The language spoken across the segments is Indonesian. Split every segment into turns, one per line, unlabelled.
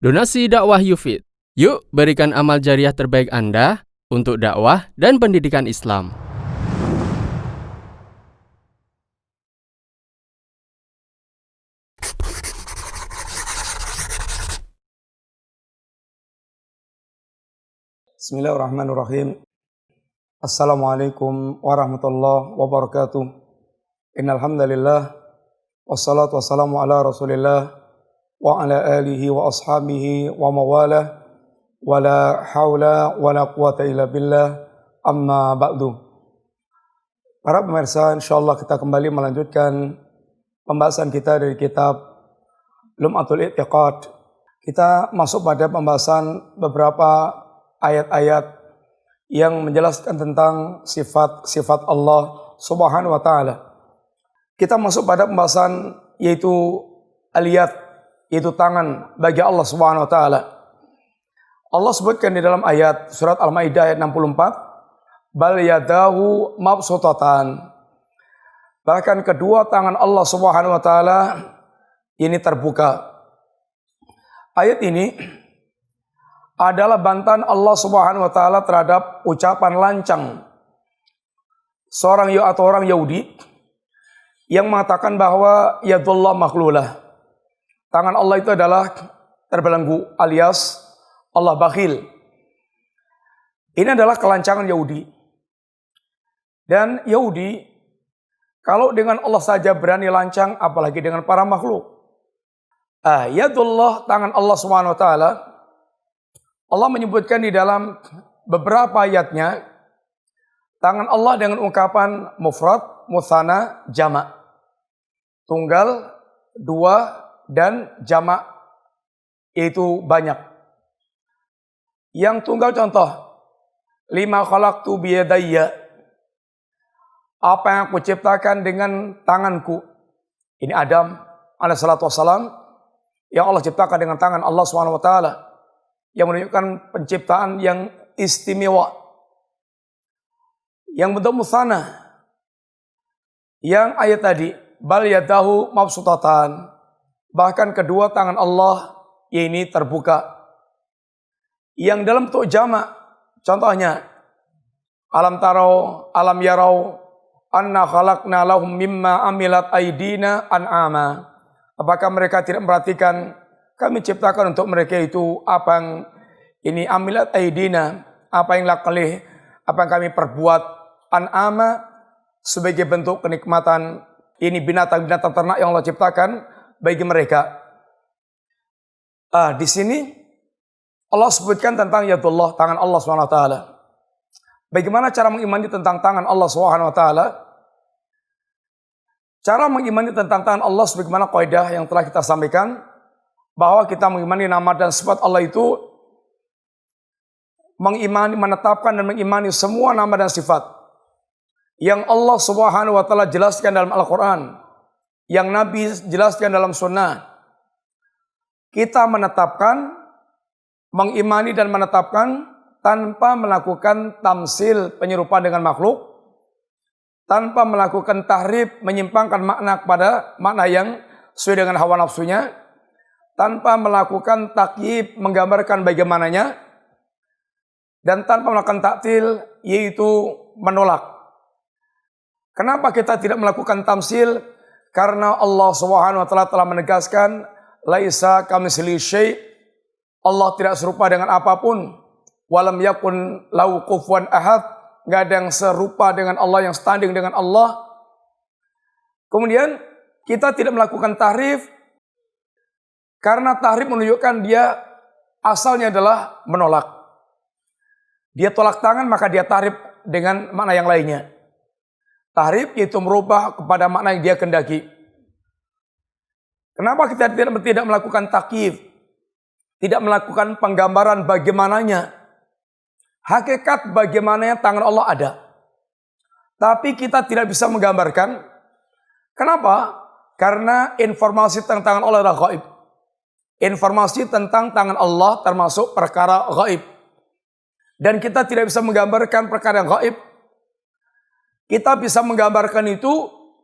Donasi dakwah Yufid. Yuk berikan amal jariah terbaik Anda untuk dakwah dan pendidikan Islam.
Bismillahirrahmanirrahim. Assalamualaikum warahmatullahi wabarakatuh. Innal hamdalillah wassalatu wassalamu ala Rasulillah wa ala alihi wa ashabihi wa mawalah wa la haula wa la quwata illa billah amma ba'du. Para pemirsa, insyaallah kita kembali melanjutkan pembahasan kita dari kitab Lum'atul I'tiqad. Kita masuk pada pembahasan beberapa ayat-ayat yang menjelaskan tentang sifat-sifat Allah Subhanahu wa taala. Kita masuk pada pembahasan yaitu al-yad, yaitu tangan bagi Allah Subhanahu wa taala. Allah sebutkan di dalam ayat surat Al-Maidah ayat 64, bal yadahu mabsutatan. Bahkan kedua tangan Allah Subhanahu wa taala ini terbuka. Ayat ini adalah bantahan Allah Subhanahu wa taala terhadap ucapan lancang seorang atau orang Yahudi yang mengatakan bahwa yadullah makhlulah. Tangan Allah itu adalah terbelenggu alias Allah bakhil. Ini adalah kelancangan Yahudi. Dan Yahudi kalau dengan Allah saja berani lancang, apalagi dengan para makhluk. Yadullah, tangan Allah Subhanahu wa taala, Allah menyebutkan di dalam beberapa ayatnya tangan Allah dengan ungkapan mufrad, mutsana, jamak. Tunggal, dua, dan jamak, yaitu banyak. Yang tunggal contoh, lima khalaqtu biyadayya, apa yang aku ciptakan dengan tanganku. Ini Adam alaihissalatu wassalam yang Allah ciptakan dengan tangan Allah Subhanahu wa taala, yang menunjukkan penciptaan yang istimewa. Yang bentuk mutsana, yang ayat tadi, bal yadahu mabsutatan, bahkan kedua tangan Allah ini terbuka. Yang dalam bentuk jamak, contohnya alam tarau, alam yarau, anna khalaqna lahum mimma amilat aidina an'ama. Apakah mereka tidak memperhatikan kami ciptakan untuk mereka itu apa yang ini amilat aidina, apa yang lakalih, apa yang kami perbuat, an'ama, sebagai bentuk kenikmatan. Ini binatang-binatang ternak yang Allah ciptakan bagi mereka. Di sini Allah sebutkan tentang yadullah, tangan Allah SWT. Bagaimana cara mengimani tentang tangan Allah SWT? Cara mengimani tentang tangan Allah sebagaimana kaidah yang telah kita sampaikan, bahwa kita mengimani nama dan sifat Allah itu mengimani, menetapkan dan mengimani semua nama dan sifat yang Allah Subhanahu wa taala jelaskan dalam Al-Qur'an, yang Nabi jelaskan dalam sunnah. Kita menetapkan, mengimani dan menetapkan tanpa melakukan tamsil, penyerupaan dengan makhluk, tanpa melakukan tahrif, menyimpangkan makna kepada makna yang sesuai dengan hawa nafsunya, tanpa melakukan takyib, menggambarkan bagaimananya, dan tanpa melakukan taktil, yaitu menolak. Kenapa kita tidak melakukan tamsil? Karena Allah Subhanahu wa taala telah menegaskan, laisa kamitslihi syai', Allah tidak serupa dengan apapun, walam yakun lahu kufuwan ahad, enggak ada yang serupa dengan Allah, yang standing dengan Allah. Kemudian kita tidak melakukan tahrif, karena tahrif menunjukkan dia asalnya adalah menolak. Dia tolak tangan, maka dia tahrif dengan makna yang lainnya. Tahrif yaitu merubah kepada makna yang dia kendaki. Kenapa kita tidak melakukan takyif? Tidak melakukan penggambaran bagaimananya. Hakikat bagaimananya tangan Allah ada. Tapi kita tidak bisa menggambarkan. Kenapa? Karena informasi tentang tangan Allah adalah gaib. Informasi tentang tangan Allah termasuk perkara gaib. Dan kita tidak bisa menggambarkan perkara yang gaib. Kita bisa menggambarkan itu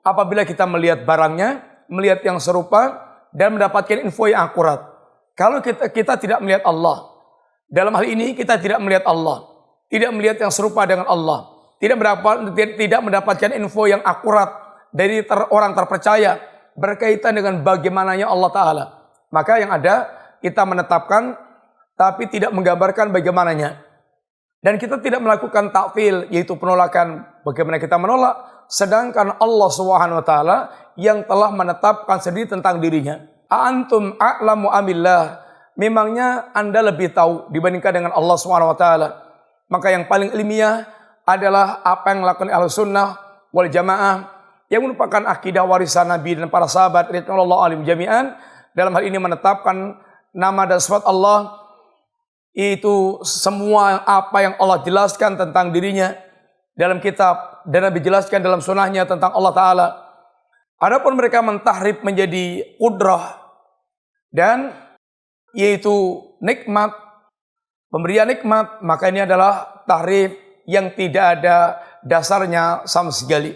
apabila kita melihat barangnya, melihat yang serupa, dan mendapatkan info yang akurat. Kalau kita tidak melihat Allah, dalam hal ini kita tidak melihat Allah, tidak melihat yang serupa dengan Allah, tidak mendapatkan info yang akurat dari orang terpercaya berkaitan dengan bagaimananya Allah Ta'ala. Maka yang ada, kita menetapkan tapi tidak menggambarkan bagaimananya. Dan kita tidak melakukan ta'til, yaitu penolakan bagaimana kita menolak, sedangkan Allah Subhanahu wa taala yang telah menetapkan sendiri tentang dirinya. Antum a'lamu amillah, memangnya Anda lebih tahu dibandingkan dengan Allah Subhanahu wa taala. Maka yang paling ilmiah adalah apa yang dilakukan Ahlussunnah wal Jamaah yang merupakan akidah warisan Nabi dan para sahabat radhiyallahu anhum jami'an, dalam hal ini menetapkan nama dan sifat Allah, itu semua apa yang Allah jelaskan tentang dirinya dalam kitab dan Nabi jelaskan dalam sunnahnya tentang Allah Ta'ala. Adapun mereka mentahrif menjadi qudrah dan yaitu nikmat, pemberian nikmat, maka ini adalah tahrif yang tidak ada dasarnya sama sekali.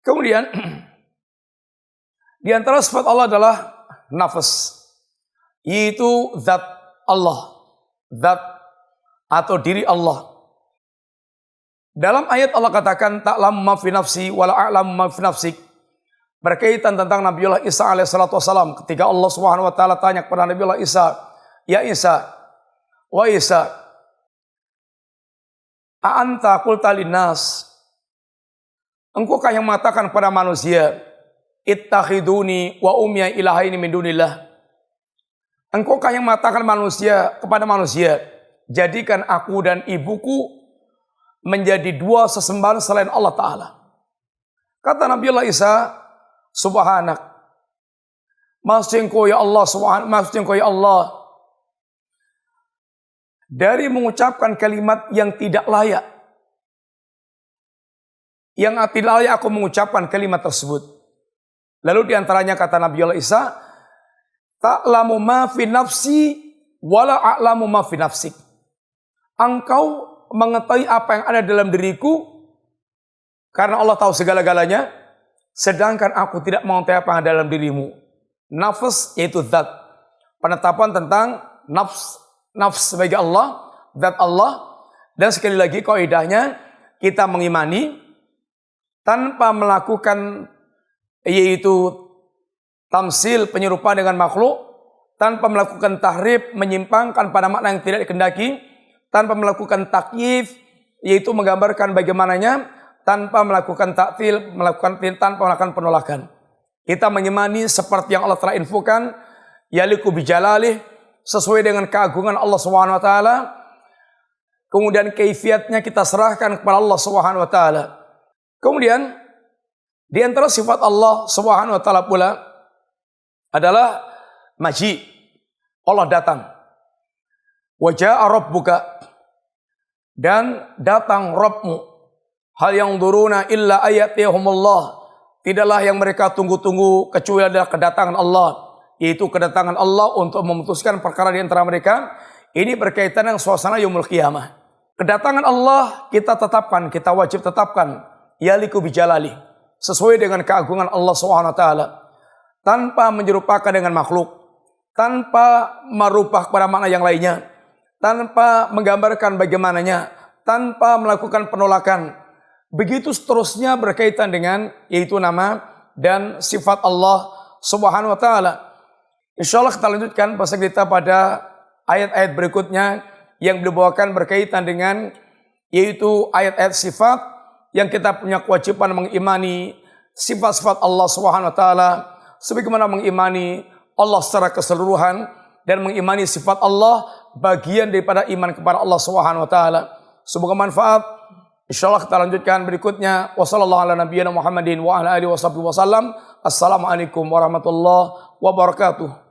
Kemudian di antara sifat Allah adalah nafas, yaitu zat Allah, zat atau diri Allah. Dalam ayat Allah katakan ta'lamu ma fi nafsi wa la a'lamu ma fi nafsik, berkaitan tentang Nabiullah Isa alaihissalatu wassalam, ketika Allah Subhanahu wa taala tanya kepada Nabiullah Isa, "Ya Isa, wa Isa, a anta qulta linnas?" Engkaukah yang mengatakan kepada manusia, "Ittakhiduni wa ummiya ilahaini min dunillah?" Engkaukah yang mengatakan kepada manusia, "Jadikan aku dan ibuku menjadi dua sesembahan selain Allah Ta'ala?" Kata Nabiullah Isa, "Subhanak, maksud engkau ya Allah, maksud engkau ya Allah, dari mengucapkan kalimat yang tidak layak, yang tidak layak aku mengucapkan kalimat tersebut." Lalu diantaranya kata Nabiullah Isa, "Ta'lamu ma fi nafsi wala a'lamu ma fi nafsik." Engkau mengetahui apa yang ada dalam diriku karena Allah tahu segala-galanya, sedangkan aku tidak mengetahui apa yang ada dalam dirimu. Nafs yaitu zat. Penetapan tentang nafs sebagai Allah, zat Allah. Dan sekali lagi kaidahnya, kita mengimani tanpa melakukan yaitu tamsil, penyerupa dengan makhluk, tanpa melakukan tahrif, menyimpangkan pada makna yang tidak dikehendaki, tanpa melakukan takyif, yaitu menggambarkan bagaimananya, tanpa melakukan ta'til, tanpa melakukan penolakan. Kita mengimani seperti yang Allah telah infokan, yaliku bijalalih, sesuai dengan keagungan Allah Subhanahu wa taala. Kemudian kaifiatnya kita serahkan kepada Allah Subhanahu wa taala. Kemudian di antara sifat Allah Subhanahu wa taala pula adalah maji. Allah datang. Wa jaa rabbuka, dan datang Rabbmu. Hal yang duruna illa ayatihumullah, tidaklah yang mereka tunggu-tunggu kecuali adalah kedatangan Allah, yaitu kedatangan Allah untuk memutuskan perkara di antara mereka. Ini berkaitan dengan suasana yaumul qiyamah. Kedatangan Allah kita tetapkan, kita wajib tetapkan, yaliku bijalali, sesuai dengan keagungan Allah Subhanahu wa taala, tanpa menyerupakan dengan makhluk, tanpa merubah kepada makna yang lainnya, tanpa menggambarkan bagaimananya, tanpa melakukan penolakan. Begitu seterusnya berkaitan dengan yaitu nama dan sifat Allah Subhanahu wa taala. Insyaallah kita lanjutkan bahasa kita pada ayat-ayat berikutnya yang dibawakan berkaitan dengan yaitu ayat-ayat sifat yang kita punya kewajiban mengimani sifat-sifat Allah Subhanahu wa taala sebagaimana mengimani Allah secara keseluruhan dan mengimani sifat Allah bagian daripada iman kepada Allah Subhanahu wa taala. Semoga manfaat. Insyaallah kita lanjutkan berikutnya. Wassallallahu ala nabiyyina Muhammadin wa ala alihi wasallam. Assalamualaikum warahmatullahi wabarakatuh.